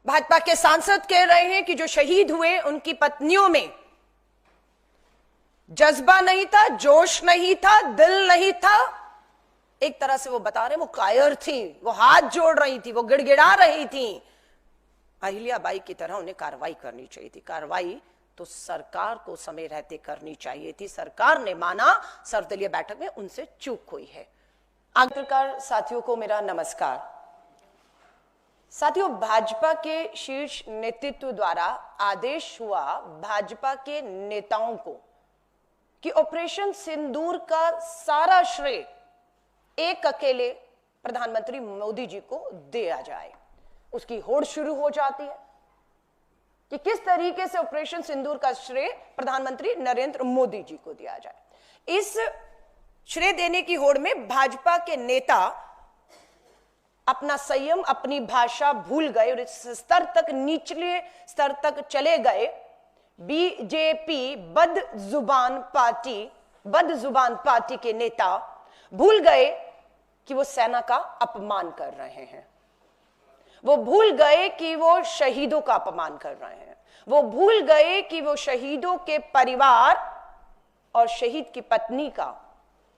भाजपा के सांसद कह रहे हैं कि जो शहीद हुए उनकी पत्नियों में जज्बा नहीं था, जोश नहीं था, दिल नहीं था। एक तरह से वो बता रहे हैं वो कायर थी, वो हाथ जोड़ रही थी, वो गिड़गिड़ा रही थी। अहिल्याबाई की तरह उन्हें कार्रवाई करनी चाहिए थी। कार्रवाई तो सरकार को समय रहते करनी चाहिए थी। सरकार ने माना, सर्वदलीय बैठक में उनसे चूक हुई है। पत्रकार साथियों को मेरा नमस्कार। साथियों, भाजपा के शीर्ष नेतृत्व द्वारा आदेश हुआ भाजपा के नेताओं को कि ऑपरेशन सिंदूर का सारा श्रेय एक अकेले प्रधानमंत्री मोदी जी को दिया जाए। उसकी होड़ शुरू हो जाती है कि किस तरीके से ऑपरेशन सिंदूर का श्रेय प्रधानमंत्री नरेंद्र मोदी जी को दिया जाए। इस श्रेय देने की होड़ में भाजपा के नेता अपना संयम, अपनी भाषा भूल गए और इस स्तर तक, निचले स्तर तक चले गए। बीजेपी बदजुबान पार्टी के नेता भूल गए कि वो सेना का अपमान कर रहे हैं। वो भूल गए कि वो शहीदों का अपमान कर रहे हैं। वो भूल गए कि वो शहीदों के परिवार और शहीद की पत्नी का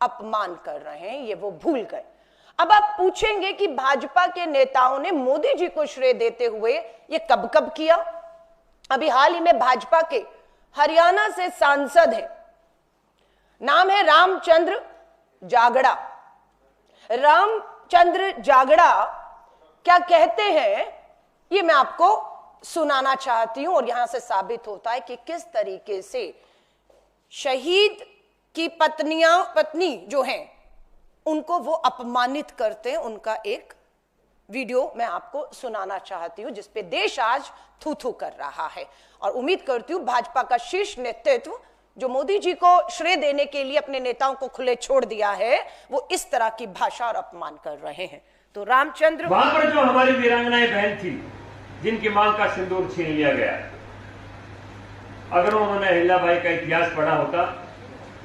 अपमान कर रहे हैं। ये वो भूल गए। अब आप पूछेंगे कि भाजपा के नेताओं ने मोदी जी को श्रेय देते हुए ये कब कब किया? अभी हाल ही में भाजपा के हरियाणा से सांसद हैं, नाम है रामचंद्र जागड़ा। रामचंद्र जागड़ा क्या कहते हैं ये मैं आपको सुनाना चाहती हूं और यहां से साबित होता है कि किस तरीके से शहीद की पत्नी जो हैं उनको वो अपमानित करते हैं। उनका एक वीडियो मैं आपको सुनाना चाहती हूं जिसपे देश आज थू थू कर रहा है और उम्मीद करती हूं भाजपा का शीर्ष नेतृत्व जो मोदी जी को श्रेय देने के लिए अपने नेताओं को खुले छोड़ दिया है वो इस तरह की भाषा और अपमान कर रहे हैं। तो रामचंद्र, वहां पर जो हमारी वीरांगनाएं बहन थी जिनकी मांग का सिंदूर छीन लिया गया, अगर उन्होंने अहिल्याबाई का इतिहास पढ़ा होता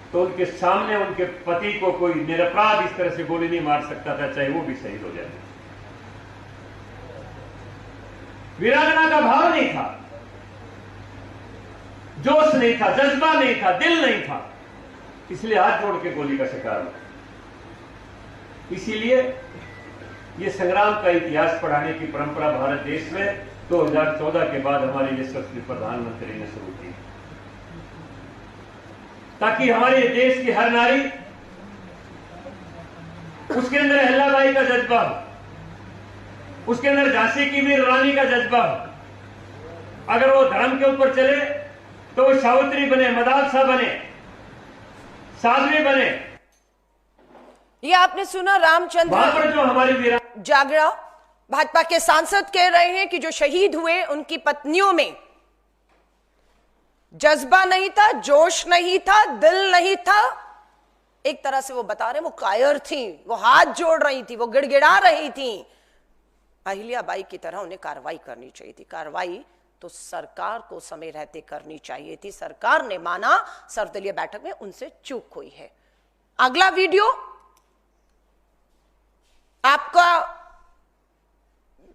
तो उनके सामने उनके पति को कोई निरपराध इस तरह से गोली नहीं मार सकता था, चाहे वो भी शहीद हो जाए। वीरांगना का भाव नहीं था, जोश नहीं था, जज्बा नहीं था, दिल नहीं था, इसलिए हाथ जोड़ के गोली का शिकार हुआ। इसीलिए ये संग्राम का इतिहास पढ़ाने की परंपरा भारत देश में 2014 के बाद हमारे यशस्वी प्रधानमंत्री ने शुरू की, ताकि हमारे देश की हर नारी उसके अंदर अहिल्याबाई का जज्बा हो, उसके अंदर झांसी की वीर रानी का जज्बा हो। अगर वो धर्म के ऊपर चले तो वो सावित्री बने, मदालसा बने, साध्वी बने। ये आपने सुना रामचंद्र जो हमारी जागड़ा भाजपा के सांसद कह रहे हैं कि जो शहीद हुए उनकी पत्नियों में जज्बा नहीं था, जोश नहीं था, दिल नहीं था। एक तरह से वो बता रहे हैं वो कायर थी, वो हाथ जोड़ रही थी, वो गिड़गिड़ा रही थी। अहिल्याबाई की तरह उन्हें कार्रवाई करनी चाहिए थी। कार्रवाई तो सरकार को समय रहते करनी चाहिए थी। सरकार ने माना, सर्वदलीय बैठक में उनसे चूक हुई है। अगला वीडियो आपका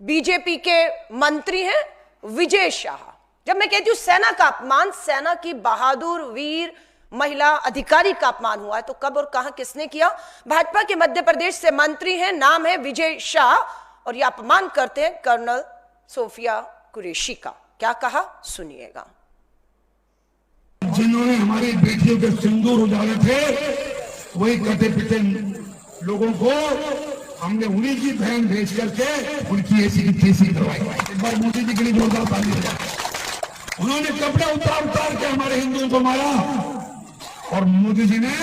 बीजेपी के मंत्री हैं विजय शाह। जब मैं कहती हूं सेना का अपमान, सेना की बहादुर वीर महिला अधिकारी का अपमान हुआ है तो कब और कहां किसने किया? भाजपा के मध्य प्रदेश से मंत्री हैं, नाम है विजय शाह और यह अपमान करते हैं कर्नल सोफिया कुरैशी का। क्या कहा सुनिएगा। जिन्होंने हमारी बेटियों के सिंदूर उजाड़े थे वही कटे पिटे लोगों को हमने उन्हीं की बहन भेज करके उनकी ऐसी की तैसी करवाई। एक बार मोदी जी के लिए जोरदार ताली बजाओ। उन्होंने कपड़े उतार के हमारे हिंदुओं को मारा और मोदी जी ने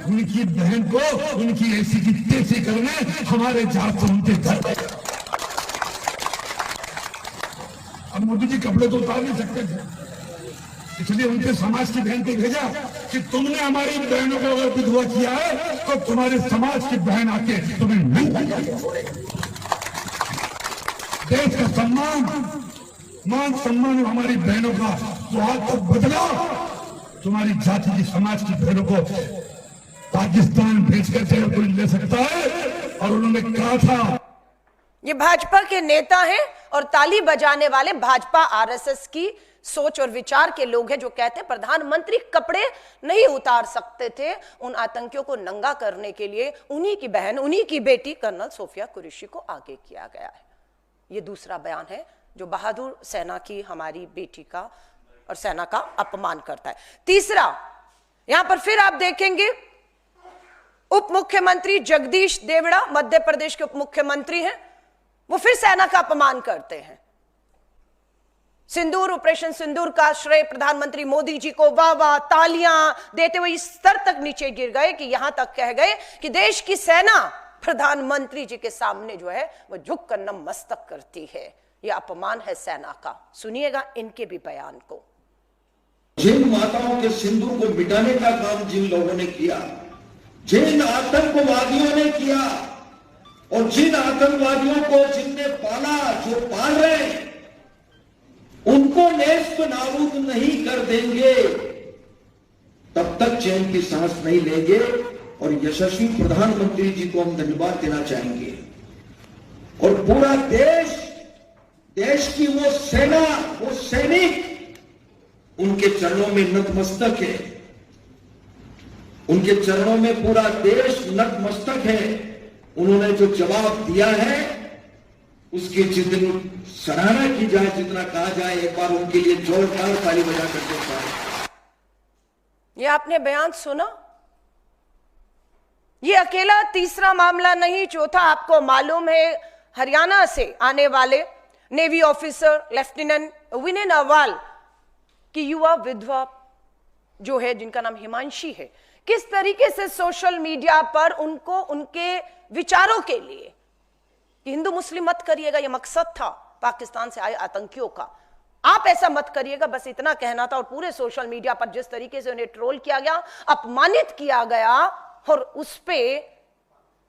उनकी बहन को उनकी ऐसी की तैसी करने हमारे जात से उनके घर। अब मोदी जी कपड़े तो उतार नहीं सकते थे, इसलिए उनके समाज की बहन को भेजा कि तुमने हमारी बहनों को अगर विधवा किया है तो तुम्हारे समाज की बहन आके तुम्हें नंगा करके छोड़ेगी। देश का सम्मान, मान सम्मान हमारी बहनों का तो आज तक बदला। तुम्हारी जाति की समाज की बहनों को पाकिस्तान भेज करके कोई ले सकता है? और उन्होंने कहा था ये भाजपा के नेता हैं और ताली बजाने वाले भाजपा आरएसएस की सोच और विचार के लोग हैं, जो कहते हैं प्रधानमंत्री कपड़े नहीं उतार सकते थे उन आतंकियों को नंगा करने के लिए उन्हीं की बहन, उन्हीं की बेटी कर्नल सोफिया कुरैशी को आगे किया गया है। ये दूसरा बयान है जो बहादुर सेना की हमारी बेटी का और सेना का अपमान करता है। तीसरा, यहां पर फिर आप देखेंगे उप मुख्यमंत्री जगदीश देवड़ा, मध्य प्रदेश के उप मुख्यमंत्री हैं, वो फिर सेना का अपमान करते हैं। सिंदूर, ऑपरेशन सिंदूर का श्रेय प्रधानमंत्री मोदी जी को वाह वाह तालियां देते हुए इस स्तर तक नीचे गिर गए कि यहां तक कह गए कि देश की सेना प्रधानमंत्री जी के सामने जो है वो झुक कर नतमस्तक करती है। यह अपमान है सेना का। सुनिएगा इनके भी बयान को। जिन माताओं के सिंदूर को मिटाने का काम जिन लोगों ने किया, जिन आतंकवादियों ने किया और जिन आतंकवादियों को जिनने पाला, जो पाल रहे, उनको नेस्त नाबूद नहीं कर देंगे तब तक चैन की सांस नहीं लेंगे। और यशस्वी प्रधानमंत्री जी को हम धन्यवाद देना चाहेंगे और पूरा देश की वो सेना, वो सैनिक उनके चरणों में नतमस्तक है। उनके चरणों में पूरा देश नतमस्तक है। उन्होंने जो जवाब दिया है उसकी जितनी सराहना की जाए, जितना कहा जाए, एक बार उनके लिए जोरदार ताली बजा करके पाए। ये आपने बयान सुना? ये अकेला तीसरा मामला नहीं। चौथा, आपको मालूम है हरियाणा से आने वाले नेवी ऑफिसर लेफ्टिनेंट विनय नवाल की युवा विधवा जो है, जिनका नाम हिमांशी है, किस तरीके से सोशल मीडिया पर उनको उनके विचारों के लिए कि हिंदू मुस्लिम मत करिएगा, यह मकसद था पाकिस्तान से आए आतंकियों का, आप ऐसा मत करिएगा, बस इतना कहना था। और पूरे सोशल मीडिया पर जिस तरीके से उन्हें ट्रोल किया गया, अपमानित किया गया, और उस पे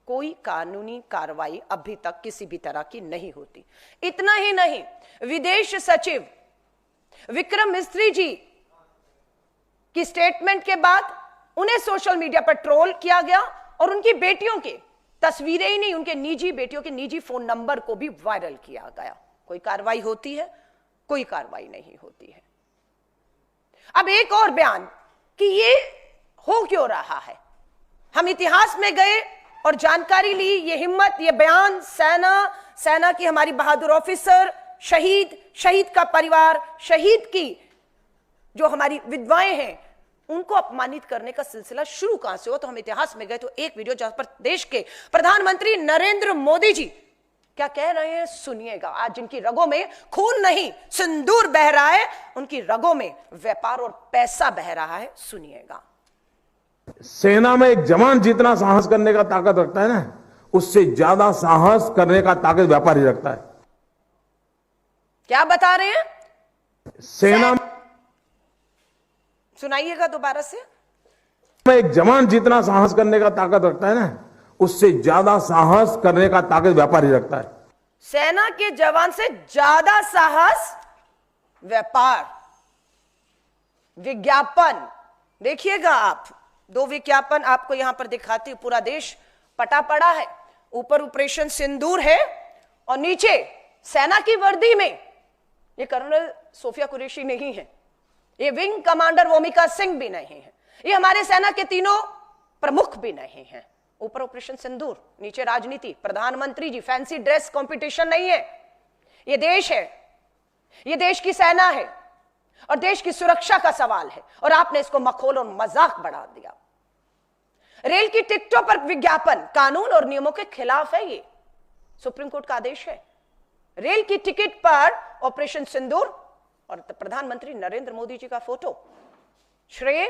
कोई कानूनी कार्रवाई अभी तक किसी भी तरह की नहीं होती। इतना ही नहीं, विदेश सचिव विक्रम मिस्त्री जी की स्टेटमेंट के बाद उन्हें सोशल मीडिया पर ट्रोल किया गया और उनकी बेटियों की तस्वीरें ही नहीं, उनके निजी बेटियों के निजी फोन नंबर को भी वायरल किया गया। कोई कार्रवाई होती है? कोई कार्रवाई नहीं होती है। अब एक और बयान कि ये हो क्यों रहा है, हम इतिहास में गए और जानकारी ली। ये हिम्मत, ये बयान सेना की हमारी बहादुर ऑफिसर, शहीद का परिवार, शहीद की जो हमारी विधवाएं हैं, उनको अपमानित करने का सिलसिला शुरू कहां से हो। तो हम इतिहास में गए तो एक वीडियो जहां पर देश के प्रधानमंत्री नरेंद्र मोदी जी क्या कह रहे हैं, सुनिएगा। आज जिनकी रगों में खून नहीं सिंदूर बह रहा है, उनकी रगों में व्यापार और पैसा बह रहा है, सुनिएगा। सेना में एक जवान जितना साहस करने का ताकत रखता है ना, उससे ज्यादा साहस करने का ताकत व्यापारी रखता है। क्या बता रहे हैं? सेना सुनाइएगा दोबारा से। में एक जवान जितना साहस करने का ताकत रखता है ना, उससे ज्यादा साहस करने का ताकत व्यापारी रखता है। सेना के जवान से ज्यादा साहस व्यापार। विज्ञापन देखिएगा आप, दो विज्ञापन आपको यहां पर दिखाती हूं। पूरा देश पटा पड़ा है, ऊपर ऑपरेशन सिंदूर है और नीचे सेना की वर्दी में ये कर्नल सोफिया कुरैशी नहीं है, ये विंग कमांडर वोमिका सिंह भी नहीं है, ये हमारे सेना के तीनों प्रमुख भी नहीं है। ऊपर ऑपरेशन सिंदूर, नीचे राजनीति, प्रधानमंत्री जी। फैंसी ड्रेस कंपटीशन नहीं है, ये देश है, ये देश की सेना है और देश की सुरक्षा का सवाल है। और आपने इसको मखौल और मजाक बढ़ा दिया। रेल की टिकटों पर विज्ञापन कानून और नियमों के खिलाफ है, ये सुप्रीम कोर्ट का आदेश है। रेल की टिकट पर ऑपरेशन सिंदूर और प्रधानमंत्री नरेंद्र मोदी जी का फोटो, श्रेय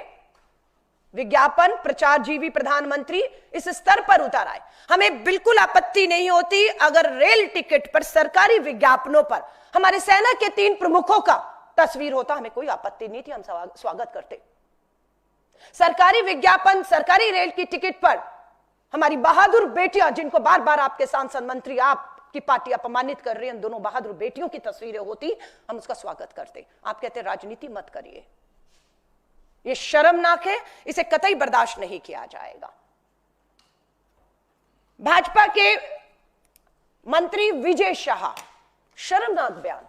विज्ञापन प्रचारजीवी प्रधानमंत्री इस स्तर पर उतर आए। हमें बिल्कुल आपत्ति नहीं होती अगर रेल टिकट पर, सरकारी विज्ञापनों पर हमारे सेना के 3 प्रमुखों का तस्वीर होता, हमें कोई आपत्ति नहीं थी, हम स्वागत करते। सरकारी विज्ञापन, सरकारी रेल की टिकट पर हमारी बहादुर बेटियां, जिनको बार बार आपके सांसद मंत्री, आपकी पार्टी अपमानित कर रही है, दोनों बहादुर बेटियों की तस्वीरें होती, हम उसका स्वागत करते। आप कहते राजनीति मत करिए, ये शर्मनाक है, इसे कतई बर्दाश्त नहीं किया जाएगा। भाजपा के मंत्री विजय शाह शर्मनाक बयान।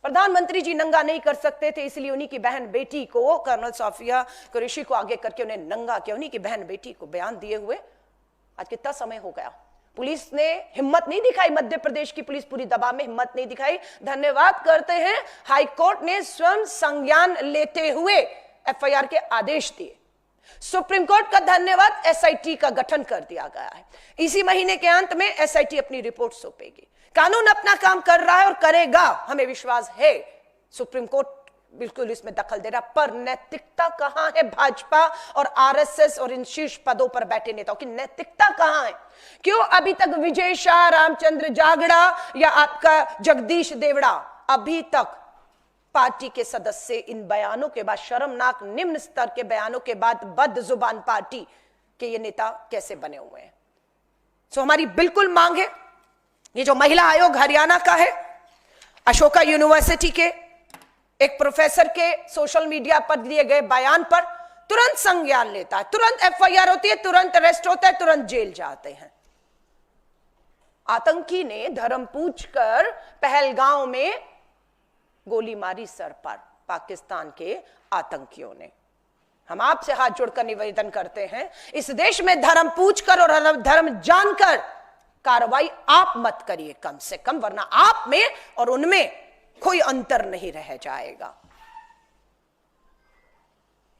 प्रधानमंत्री जी नंगा नहीं कर सकते थे, इसलिए उन्हीं की बहन बेटी को, कर्नल सोफिया कुरैशी को आगे करके उन्हें नंगा किया। उन्हीं की बहन बेटी को बयान दिए हुए आज कितना समय हो गया। पुलिस ने हिम्मत नहीं दिखाई, मध्य प्रदेश की पुलिस पूरी दबाव में हिम्मत नहीं दिखाई। धन्यवाद करते हैं हाई कोर्ट ने स्वयं संज्ञान लेते हुए एफआईआर के आदेश दिए। सुप्रीम कोर्ट का धन्यवाद, एसआईटी का गठन कर दिया गया है। इसी महीने के अंत में एसआईटी अपनी रिपोर्ट सौंपेगी। कानून अपना काम कर रहा है और करेगा, हमें विश्वास है। सुप्रीम कोर्ट बिल्कुल इसमें दखल दे रहा, पर नैतिकता कहां है भाजपा और आरएसएस और इन शीर्ष पदों पर बैठे नेताओं की नैतिकता कहां है? क्यों अभी तक विजय शाह, रामचंद्र जागड़ा या आपका जगदीश देवड़ा अभी तक पार्टी के सदस्य इन बयानों के बाद, शर्मनाक निम्न स्तर के बयानों के बाद बदजुबान पार्टी के ये नेता कैसे बने हुए हैं? सो हमारी बिल्कुल मांग है, ये जो महिला आयोग हरियाणा का है, अशोका यूनिवर्सिटी के एक प्रोफेसर के सोशल मीडिया पर दिए गए बयान पर तुरंत संज्ञान लेता है, तुरंत एफआईआर होती है, तुरंत अरेस्ट होता है, तुरंत जेल जाते हैं। आतंकी ने धर्म पूछकर पहलगांव में गोली मारी सर पर, पाकिस्तान के आतंकियों ने। हम आपसे हाथ जोड़कर निवेदन करते हैं, इस देश में धर्म पूछकर और धर्म जानकर कार्रवाई आप मत करिए कम से कम, वरना आप में और उनमें कोई अंतर नहीं रह जाएगा।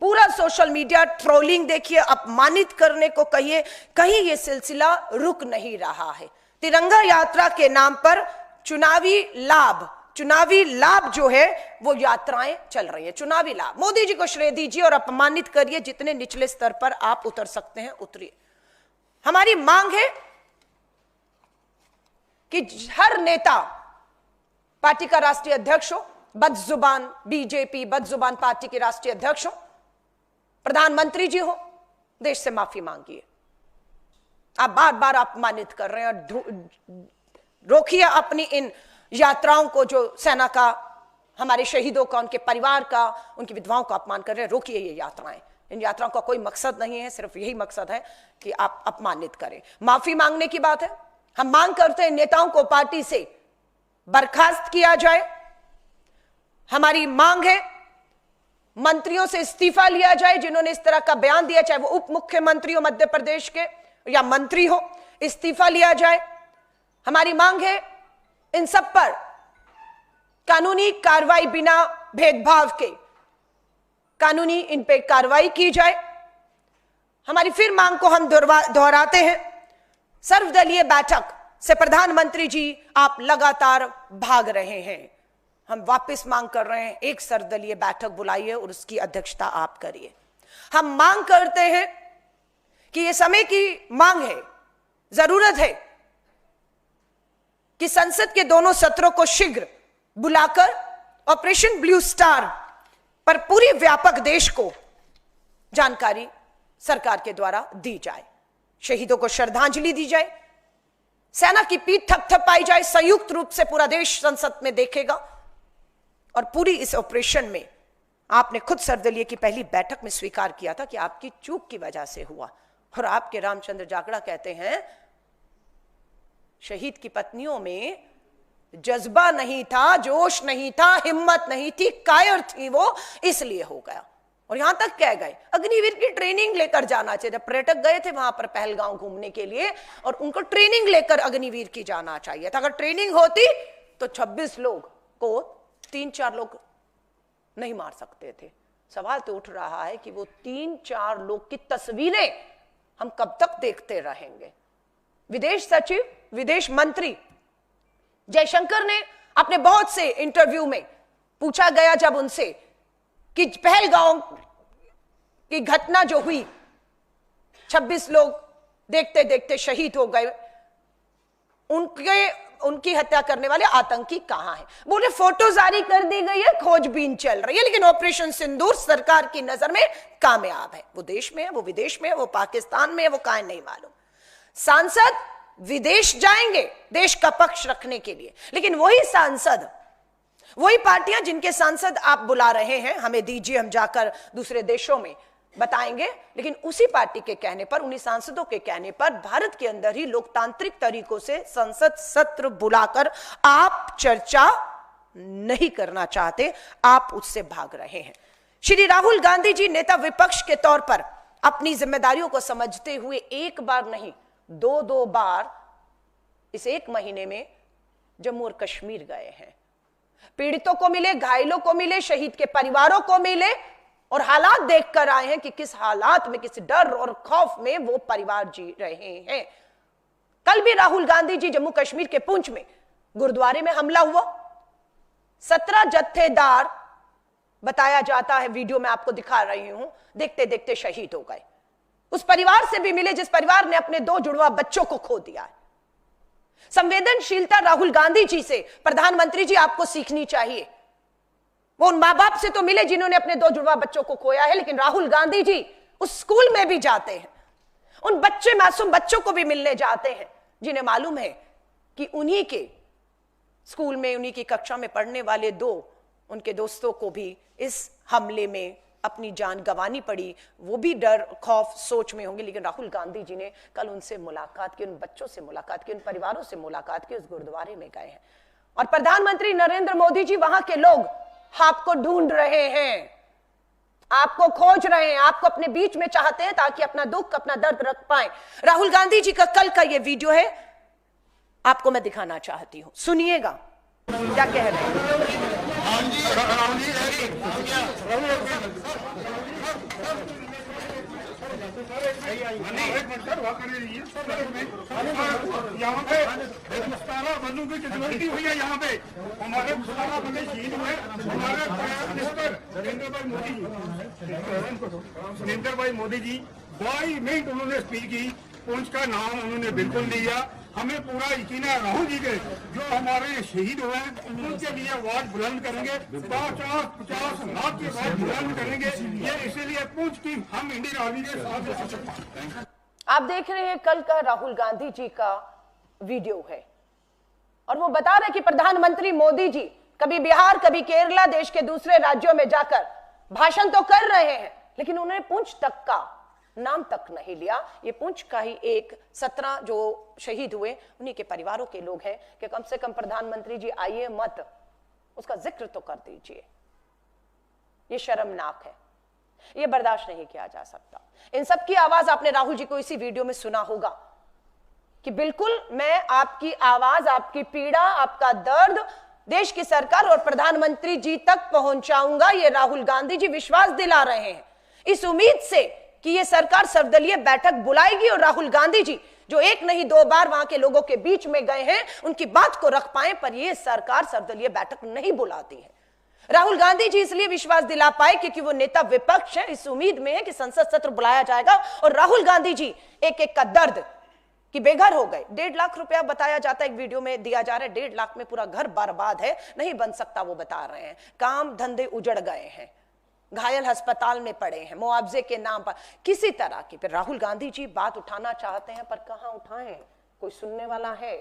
पूरा सोशल मीडिया ट्रोलिंग देखिए, अपमानित करने को कहिए, कहीं यह सिलसिला रुक नहीं रहा है। तिरंगा यात्रा के नाम पर चुनावी लाभ जो है वो यात्राएं चल रही है, चुनावी लाभ। मोदी जी को श्रेय दीजिए और अपमानित करिए, जितने निचले स्तर पर आप उतर सकते हैं उतरिए। हमारी मांग है कि हर नेता, पार्टी का राष्ट्रीय अध्यक्ष हो, बदजुबान बीजेपी, बदजुबान पार्टी के राष्ट्रीय अध्यक्ष हो, प्रधानमंत्री जी हो, देश से माफी मांगिए। आप बार बार अपमानित कर रहे हैं और रोकिए अपनी इन यात्राओं को, जो सेना का, हमारे शहीदों का, उनके परिवार का, उनकी विधवाओं का अपमान कर रहे हैं। रोकिए ये यात्राएं। इन यात्राओं का कोई मकसद नहीं है, सिर्फ यही मकसद है कि आप अपमानित करें। माफी मांगने की बात है, हम मांग करते हैं नेताओं को पार्टी से बर्खास्त किया जाए। हमारी मांग है मंत्रियों से इस्तीफा लिया जाए जिन्होंने इस तरह का बयान दिया, चाहे वो उप मुख्यमंत्री हो मध्य प्रदेश के या मंत्री हो, इस्तीफा लिया जाए। हमारी मांग है इन सब पर कानूनी कार्रवाई, बिना भेदभाव के कानूनी इन पे कार्रवाई की जाए। हमारी फिर मांग को हम दोहराते हैं, सर्वदलीय बैठक से प्रधानमंत्री जी आप लगातार भाग रहे हैं। हम वापस मांग कर रहे हैं, एक सर्वदलीय बैठक बुलाइए और उसकी अध्यक्षता आप करिए। हम मांग करते हैं कि यह समय की मांग है, जरूरत है कि संसद के दोनों सत्रों को शीघ्र बुलाकर ऑपरेशन ब्लू स्टार पर पूरी व्यापक देश को जानकारी सरकार के द्वारा दी जाए, शहीदों को श्रद्धांजलि दी जाए, सेना की पीठ थपथपाई जाए, संयुक्त रूप से पूरा देश संसद में देखेगा। और पूरी इस ऑपरेशन में आपने खुद सर्वदलीय की पहली बैठक में स्वीकार किया था कि आपकी चूक की वजह से हुआ। और आपके रामचंद्र जागड़ा कहते हैं शहीद की पत्नियों में जज्बा नहीं था, जोश नहीं था, हिम्मत नहीं थी, कायर थी वो, इसलिए हो गया। और यहां तक कह गए अग्निवीर की ट्रेनिंग लेकर जाना चाहिए। जब पर्यटक गए थे वहां पर पहलगांव घूमने के लिए और उनको ट्रेनिंग लेकर अग्निवीर की जाना चाहिए था। अगर ट्रेनिंग होती तो 26 लोग को 3-4 लोग नहीं मार सकते थे। सवाल तो उठ रहा है कि वो 3-4 लोग की तस्वीरें हम कब तक देखते रहेंगे। विदेश सचिव, विदेश मंत्री जयशंकर ने अपने बहुत से इंटरव्यू में पूछा गया जब उनसे कि पहलगांव की घटना जो हुई, 26 लोग देखते देखते शहीद हो गए, उनकी हत्या करने वाले आतंकी कहां हैं? बोले फोटो जारी कर दी गई है, खोजबीन चल रही है, लेकिन ऑपरेशन सिंदूर सरकार की नजर में कामयाब है। वो देश में है, वो विदेश में है, वो पाकिस्तान में है, वो कहां नहीं मालूम। सांसद विदेश जाएंगे देश का पक्ष रखने के लिए, लेकिन वही सांसद, वही पार्टियां जिनके सांसद आप बुला रहे हैं, हमें दीजिए हम जाकर दूसरे देशों में बताएंगे, लेकिन उसी पार्टी के कहने पर, उन्हीं सांसदों के कहने पर भारत के अंदर ही लोकतांत्रिक तरीकों से संसद सत्र बुलाकर आप चर्चा नहीं करना चाहते, आप उससे भाग रहे हैं। श्री राहुल गांधी जी नेता विपक्ष के तौर पर अपनी जिम्मेदारियों को समझते हुए एक बार नहीं, दो बार इस एक महीने में जम्मू और कश्मीर गए हैं। पीड़ितों को मिले, घायलों को मिले, शहीद के परिवारों को मिले और हालात देखकर आए हैं कि किस हालात में, किस डर और खौफ में वो परिवार जी रहे हैं। कल भी राहुल गांधी जी जम्मू कश्मीर के पुंछ में गुरुद्वारे में हमला हुआ, 17 जत्थेदार बताया जाता है, वीडियो में आपको दिखा रही हूं, देखते देखते शहीद हो गए। उस परिवार से भी मिले जिस परिवार ने अपने 2 जुड़वा बच्चों को खो दिया है। संवेदनशीलता राहुल गांधी जी से प्रधानमंत्री जी आपको सीखनी चाहिए। वो उन मां बाप से तो मिले जिन्होंने अपने 2 जुड़वा बच्चों को खोया है, लेकिन राहुल गांधी जी उस स्कूल में भी जाते हैं, उन बच्चे, मासूम बच्चों को भी मिलने जाते हैं जिन्हें मालूम है कि उन्हीं के स्कूल में, उन्हीं की कक्षा में पढ़ने वाले 2 उनके दोस्तों को भी इस हमले में अपनी जान गंवानी पड़ी। वो भी डर, खौफ, सोच में होंगे, लेकिन राहुल गांधी जी ने कल उनसे मुलाकात की, उन बच्चों से मुलाकात की, उन परिवारों से मुलाकात की, उस गुरुद्वारे में गए हैं। और प्रधानमंत्री नरेंद्र मोदी जी, वहां के लोग आपको ढूंढ रहे हैं, आपको खोज रहे हैं, आपको अपने बीच में चाहते हैं ताकि अपना दुख, अपना दर्द रख पाए। राहुल गांधी जी का कल का ये वीडियो है, आपको मैं दिखाना चाहती हूं, सुनिएगा क्या कह रहे हैं। यहाँ पे बंदूक की कैजुअलिटी हुई है। यहाँ पे हमारे 17 बंदे शहीद हुए। हमारे प्राइम मिनिस्टर नरेंद्र भाई मोदी जी 22 मिनट उन्होंने स्पीच की, पुंछ का नाम उन्होंने बिल्कुल लिया। हमें पूरा यकीन है राहुल जी के जो हमारे शहीद हुए हैं उनके लिए आवाज बुलंद करेंगे, 50 लाख की आवाज बुलंद करेंगे। ये इसीलिए पुंछ की हम इंडियन आर्मी के साथ। आप देख रहे हैं कल का राहुल गांधी जी का वीडियो है और वो बता रहे कि प्रधानमंत्री मोदी जी कभी बिहार, कभी केरला, देश के दूसरे राज्यों में जाकर भाषण तो कर रहे हैं, लेकिन उन्होंने पुंछ तक का नाम तक नहीं लिया। ये पुंछ का ही एक 17 जो शहीद हुए उन्हीं के परिवारों के लोग हैं कि कम से कम प्रधानमंत्री जी आइए मत, उसका जिक्र तो कर दीजिए। ये शर्मनाक है, ये बर्दाश्त नहीं किया जा सकता। इन सब की आवाज आपने राहुल जी को इसी वीडियो में सुना होगा कि बिल्कुल मैं आपकी आवाज, आपकी पीड़ा, आपका दर्द देश की सरकार और प्रधानमंत्री जी तक पहुंचाऊंगा। ये राहुल गांधी जी विश्वास दिला रहे हैं इस उम्मीद से कि ये सरकार सर्वदलीय बैठक बुलाएगी और राहुल गांधी जी जो एक नहीं 2 बार वहां के लोगों के बीच में गए हैं उनकी बात को रख पाए, पर ये सरकार सर्वदलीय बैठक नहीं बुलाती है। राहुल गांधी जी इसलिए विश्वास दिला पाए क्योंकि वो नेता विपक्ष है, इस उम्मीद में है कि संसद सत्र बुलाया जाएगा और राहुल गांधी जी एक एक का दर्द कि बेघर हो गए। 1.5 लाख रुपया बताया जाता है, एक वीडियो में दिया जा रहा है, 1.5 लाख में पूरा घर बर्बाद है, नहीं बन सकता वो बता रहे हैं। काम धंधे उजड़ गए हैं, घायल अस्पताल में पड़े हैं, मुआवजे के नाम पर किसी तरह की। फिर राहुल गांधी जी बात उठाना चाहते हैं पर कहां उठाएं, कोई सुनने वाला है?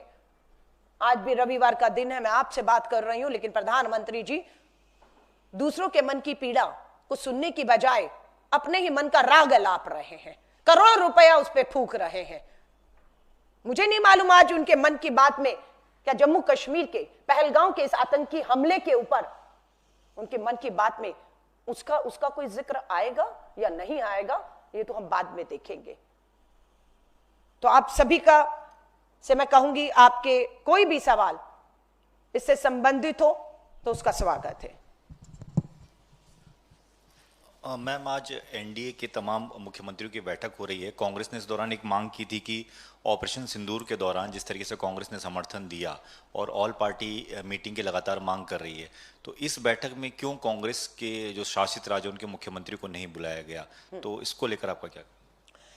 आज भी रविवार का दिन है, मैं आपसे बात कर रही हूं, लेकिन प्रधानमंत्री जी दूसरों के मन की पीड़ा को सुनने की बजाय अपने ही मन का राग अलाप रहे हैं, करोड़ों रुपया उस पर फूंक रहे हैं। मुझे नहीं मालूम आज उनके मन की बात में क्या जम्मू कश्मीर के पहलगांव के इस आतंकी हमले के ऊपर उनके मन की बात में उसका कोई जिक्र आएगा या नहीं आएगा, ये तो हम बाद में देखेंगे। तो आप सभी का से मैं कहूंगी, आपके कोई भी सवाल इससे संबंधित हो तो उसका स्वागत है। मैम, आज एनडीए के तमाम मुख्यमंत्रियों की बैठक हो रही है। कांग्रेस ने इस दौरान एक मांग की थी कि ऑपरेशन सिंदूर के दौरान जिस तरीके से कांग्रेस ने समर्थन दिया और ऑल पार्टी मीटिंग की लगातार मांग कर रही है, तो इस बैठक में क्यों कांग्रेस के जो शासित राज्य उनके मुख्यमंत्री को नहीं बुलाया गया? तो इसको लेकर आपका क्या?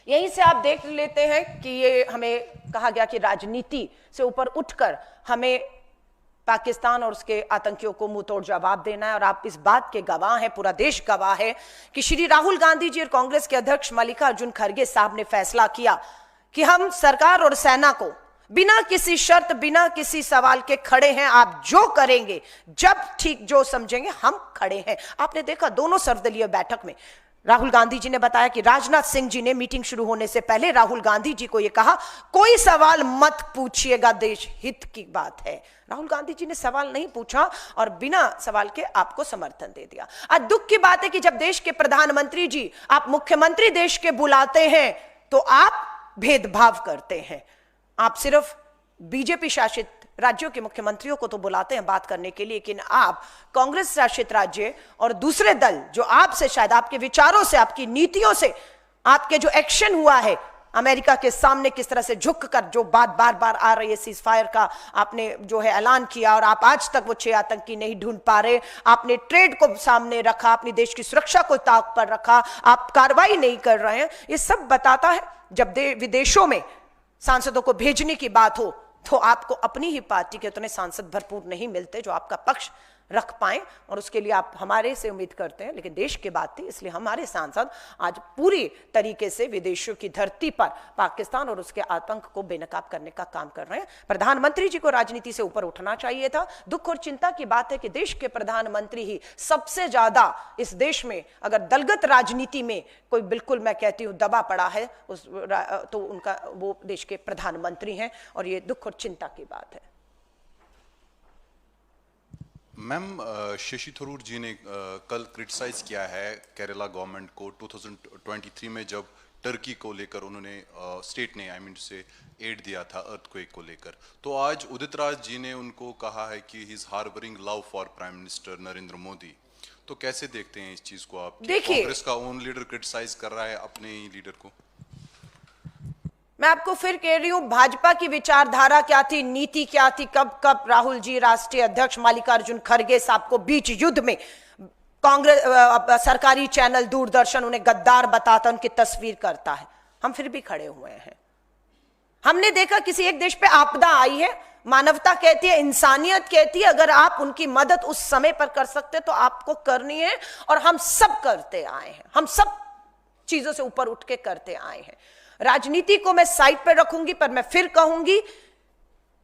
यहीं से आप देख लेते हैं कि ये हमें कहा गया कि राजनीति से ऊपर उठकर हमें पाकिस्तान और उसके आतंकियों को मुंह तोड़ जवाब देना है। और आप इस बात के गवाह हैं, पूरा देश गवाह है कि श्री राहुल गांधी जी और कांग्रेस के अध्यक्ष मल्लिकार्जुन खड़गे साहब ने फैसला किया कि हम सरकार और सेना को बिना किसी शर्त, बिना किसी सवाल के खड़े हैं। आप जो करेंगे, जब ठीक जो समझेंगे, हम खड़े हैं। आपने देखा दोनों सर्वदलीय बैठक में राहुल गांधी जी ने बताया कि राजनाथ सिंह जी ने मीटिंग शुरू होने से पहले राहुल गांधी जी को यह कहा, कोई सवाल मत पूछिएगा, देश हित की बात है। राहुल गांधी जी ने सवाल नहीं पूछा और बिना सवाल के आपको समर्थन दे दिया। आज दुख की बात है कि जब देश के प्रधानमंत्री जी, आप मुख्यमंत्री देश के बुलाते हैं तो आप भेदभाव करते हैं। आप सिर्फ बीजेपी शासित राज्यों के मुख्यमंत्रियों को तो बुलाते हैं बात करने के लिए, लेकिन आप कांग्रेस शासित राज्य और दूसरे दल जो आपसे शायद आपके विचारों से, आपकी नीतियों से, आपके जो एक्शन हुआ है अमेरिका के सामने किस तरह से झुककर जो बात बार बार आ रही है, सीज फायर का आपने जो है ऐलान किया और आप आज तक वो 6 आतंकी नहीं ढूंढ पा रहे, आपने ट्रेड को सामने रखा, अपने देश की सुरक्षा को ताक पर रखा, आप कार्रवाई नहीं कर रहे हैं। ये सब बताता है जब विदेशों में सांसदों को भेजने की बात हो तो आपको अपनी ही पार्टी के उतने सांसद भरपूर नहीं मिलते जो आपका पक्ष रख पाए, और उसके लिए आप हमारे से उम्मीद करते हैं। लेकिन देश की बात थी, इसलिए हमारे सांसद आज पूरी तरीके से विदेशों की धरती पर पाकिस्तान और उसके आतंक को बेनकाब करने का काम कर रहे हैं। प्रधानमंत्री जी को राजनीति से ऊपर उठना चाहिए था। दुख और चिंता की बात है कि देश के प्रधानमंत्री ही सबसे ज्यादा इस देश में अगर दलगत राजनीति में कोई, बिल्कुल मैं कहती हूं, दबा पड़ा है तो उनका वो देश के प्रधानमंत्री हैं, और ये दुख और चिंता की बात है। मैम, शशि थरूर जी ने कल क्रिटिसाइज किया है केरला गवर्नमेंट को 2023 में जब टर्की को लेकर उन्होंने स्टेट ने से एड दिया था अर्थक्वेक को लेकर। तो आज उदित राज जी ने उनको कहा है कि he is harbouring love for prime minister Narendra Modi. तो कैसे देखते हैं इस चीज को आप? देखिए, कांग्रेस का ओन लीडर क्रिटिसाइज कर रहा है अपने ही लीडर को। मैं आपको फिर कह रही हूं, भाजपा की विचारधारा क्या थी, नीति क्या थी, कब कब राहुल जी, राष्ट्रीय अध्यक्ष मल्लिकार्जुन खड़गे साहब को बीच युद्ध में कांग्रेस सरकारी चैनल दूरदर्शन उन्हें गद्दार बताता, उनकी तस्वीर करता है। हम फिर भी खड़े हुए हैं। हमने देखा किसी एक देश पे आपदा आई है, मानवता कहती है, इंसानियत कहती है, अगर आप उनकी मदद उस समय पर कर सकते तो आपको करनी है, और हम सब करते आए हैं। हम सब चीजों से ऊपर उठ के करते आए हैं। राजनीति को मैं साइड पर रखूंगी, पर मैं फिर कहूंगी,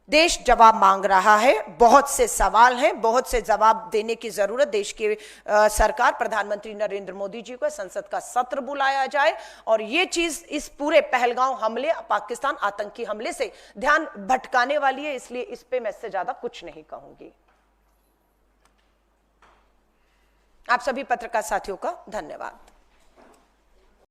देश जवाब मांग रहा है, बहुत से सवाल हैं, बहुत से जवाब देने की जरूरत। देश की सरकार, प्रधानमंत्री नरेंद्र मोदी जी को संसद का सत्र बुलाया जाए, और ये चीज इस पूरे पहलगांव हमले, पाकिस्तान आतंकी हमले से ध्यान भटकाने वाली है, इसलिए इस पे मैं इससे ज्यादा कुछ नहीं कहूंगी। आप सभी पत्रकार साथियों का धन्यवाद।